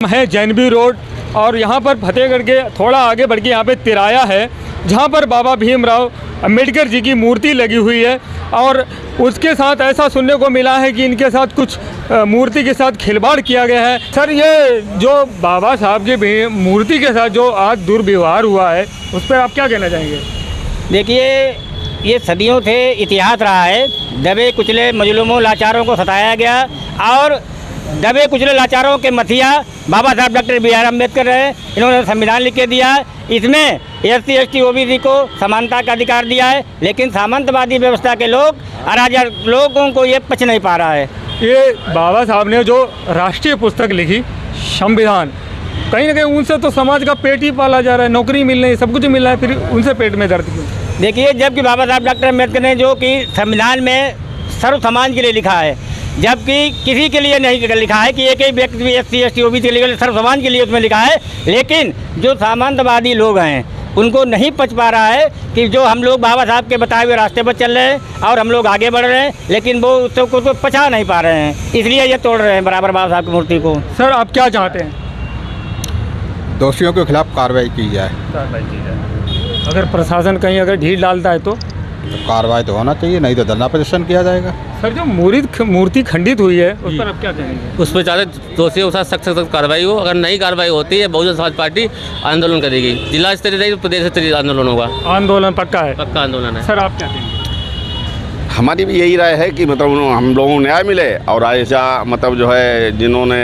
है जैनबी रोड और यहाँ पर फतेहगढ़ के थोड़ा आगे बढ़ के यहाँ पे तिराया है जहाँ पर बाबा भीमराव अंबेडकर जी की मूर्ति लगी हुई है। और उसके साथ ऐसा सुनने को मिला है कि इनके साथ कुछ मूर्ति के साथ खिलवाड़ किया गया है। सर, ये जो बाबा साहब की मूर्ति के साथ जो आज दुर्व्यवहार हुआ है उस पर आप क्या कहना चाहेंगे? देखिए, ये सदियों से इतिहास रहा है। दबे कुचले मजलूमों लाचारों को सताया गया और दबे कुचले लाचारों के मथिया बाबा साहब डॉक्टर बी.आर. अम्बेडकर रहे। इन्होंने संविधान लिख के दिया, इसमें SC ST OBC को समानता का अधिकार दिया है, लेकिन सामंतवादी व्यवस्था के लोग अराजक लोगों को ये पच नहीं पा रहा है। ये बाबा साहब ने जो राष्ट्रीय पुस्तक लिखी संविधान, कहीं ना कहीं उनसे तो समाज का पेट ही पाला जा रहा है, नौकरी मिल रही है, सब कुछ मिल रहा है, फिर उनसे पेट में दर्द क्यों? देखिए, जबकि बाबा साहब डॉक्टर अम्बेडकर ने जो कि संविधान में सर्व समाज के लिए लिखा है, जबकि किसी के लिए नहीं लिखा है कि एक ही व्यक्ति SC ST OBC के लिए सर्व समाज के लिए उसमें लिखा है। लेकिन जो सामंतवादी लोग हैं उनको नहीं पच पा रहा है कि जो हम लोग बाबा साहब के बताए हुए रास्ते पर चल रहे हैं और हम लोग आगे बढ़ रहे हैं, लेकिन वो उसको तो पचा नहीं पा रहे हैं, इसलिए ये तोड़ रहे हैं बराबर बाबा साहब की मूर्ति को। सर, आप क्या चाहते हैं? दोषियों के खिलाफ कार्रवाई की जाए। अगर प्रशासन कहीं अगर ढील डालता है तो कार्रवाई तो होना चाहिए, नहीं तो धरना प्रदर्शन किया जाएगा। सर, जो मूर्ति खंडित हुई है उस पर आप क्या कहेंगे? उस पर चाहते दोषियों के साथ सख्त कार्रवाई हो। अगर नहीं कार्रवाई होती है, बहुजन समाज पार्टी आंदोलन करेगी। जिला स्तरीय नहीं तो प्रदेश स्तरीय आंदोलन होगा। आंदोलन पक्का है? पक्का आंदोलन है। सर, आप क्या कहेंगे? हमारी भी यही राय है कि मतलब हम लोगों को न्याय मिले और ऐसा मतलब जो है जिन्होंने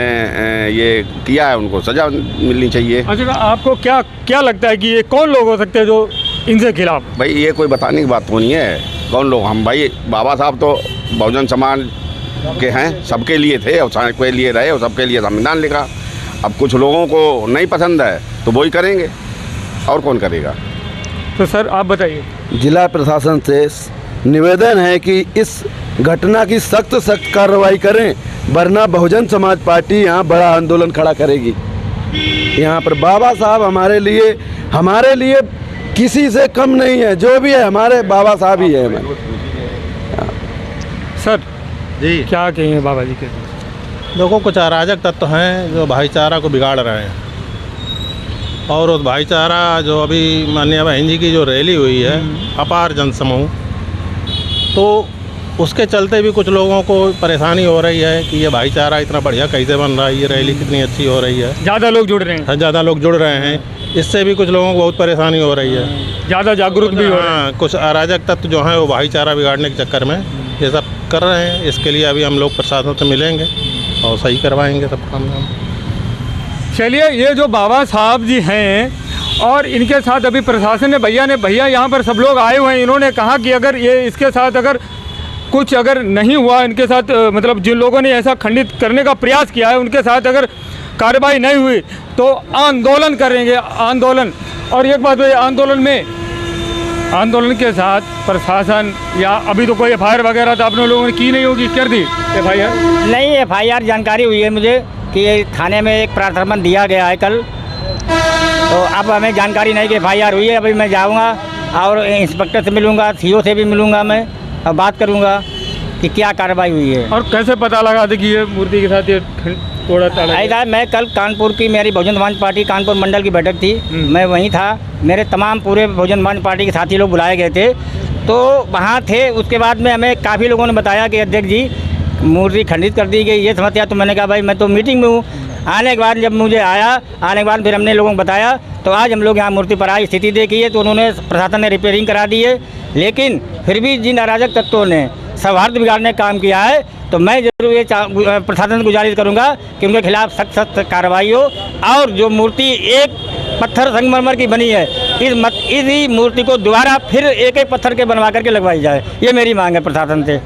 ये किया है उनको सज़ा मिलनी चाहिए। अच्छा, आपको क्या लगता है कि ये कौन लोग हो सकते हैं जो इनसे खिलाफ? भाई, ये कोई बताने की बात तो नहीं है कौन लोग। हम भाई बाबा साहब तो बहुजन समाज के हैं, सबके लिए थे और सबके लिए रहे और सबके लिए संविधान लिखा। अब कुछ लोगों को नहीं पसंद है तो वही करेंगे, और कौन करेगा? तो सर, आप बताइए। जिला प्रशासन से निवेदन है कि इस घटना की सख्त कार्रवाई करें, वरना बहुजन समाज पार्टी यहाँ बड़ा आंदोलन खड़ा करेगी। यहाँ पर बाबा साहब हमारे लिए किसी से कम नहीं है, जो भी है हमारे बाबा साहब ही है हमारे। सर जी, क्या कहेंगे बाबा जी के? देखो, कुछ अराजक तत्व हैं जो भाईचारा को बिगाड़ रहे हैं, और उस भाईचारा जो अभी माननीय बहन जी की जो रैली हुई है अपार जनसमूह, तो उसके चलते भी कुछ लोगों को परेशानी हो रही है कि ये भाईचारा इतना बढ़िया कैसे बन रहा है, ये रैली कितनी अच्छी हो रही है, ज़्यादा लोग जुड़ रहे हैं। ज़्यादा लोग जुड़ रहे हैं, इससे भी कुछ लोगों को बहुत परेशानी हो रही है, ज़्यादा जागरूक भी हो रहे हैं। कुछ अराजक तत्व जो हैं वो भाईचारा बिगाड़ने के चक्कर में ये सब कर रहे हैं। इसके लिए अभी हम लोग प्रशासन से मिलेंगे और सही करवाएंगे सब काम। चलिए, ये जो बाबा साहब जी हैं और इनके साथ अभी प्रशासन ने भैया यहाँ पर सब लोग आए हुए हैं, इन्होंने कहा कि अगर ये इसके साथ अगर कुछ नहीं हुआ इनके साथ, मतलब जिन लोगों ने ऐसा खंडित करने का प्रयास किया है उनके साथ अगर कार्रवाई नहीं हुई तो आंदोलन करेंगे, आंदोलन। और एक बात है, आंदोलन के साथ प्रशासन या अभी तो कोई FIR वगैरह तो आपने लोगों ने की नहीं होगी, कर दी FIR? नहीं, FIR जानकारी हुई है मुझे कि थाने में एक प्रार्थना दिया गया है कल, तो अब हमें जानकारी नहीं कि FIR हुई है। अभी मैं जाऊंगा और इंस्पेक्टर से मिलूंगा, CO से भी मिलूंगा मैं और बात करूंगा कि क्या कार्रवाई हुई है। और कैसे पता लगा था कि ये मूर्ति के साथ ये तोड़ा ताड़ा? ऐसा, मैं कल कानपुर की मेरी बहुजन समाज पार्टी कानपुर मंडल की बैठक थी, मैं वहीं था, मेरे तमाम पूरे बहुजन समाज पार्टी के साथी लोग बुलाए गए थे, तो वहाँ थे। उसके बाद में हमें काफ़ी लोगों ने बताया कि अध्यक्ष जी मूर्ति खंडित कर दी गई, ये समस्या। तो मैंने कहा भाई मैं तो मीटिंग में हूँ। आने के बाद जब मुझे आने के बाद फिर हमने लोगों को बताया, तो आज हम लोग यहाँ मूर्ति पर आई स्थिति देखी है, तो उन्होंने प्रशासन ने रिपेयरिंग करा दी है। लेकिन फिर भी जिन अराजक तत्वों ने सौहार्द बिगाड़ने का काम किया है, तो मैं जरूर ये प्रशासन से गुजारिश करूँगा कि उनके खिलाफ सख्त कार्रवाई हो, और जो मूर्ति एक पत्थर संगमरमर की बनी है, इसी मूर्ति को दोबारा फिर एक पत्थर के बनवा करके लगवाई जाए, ये मेरी मांग है प्रशासन से।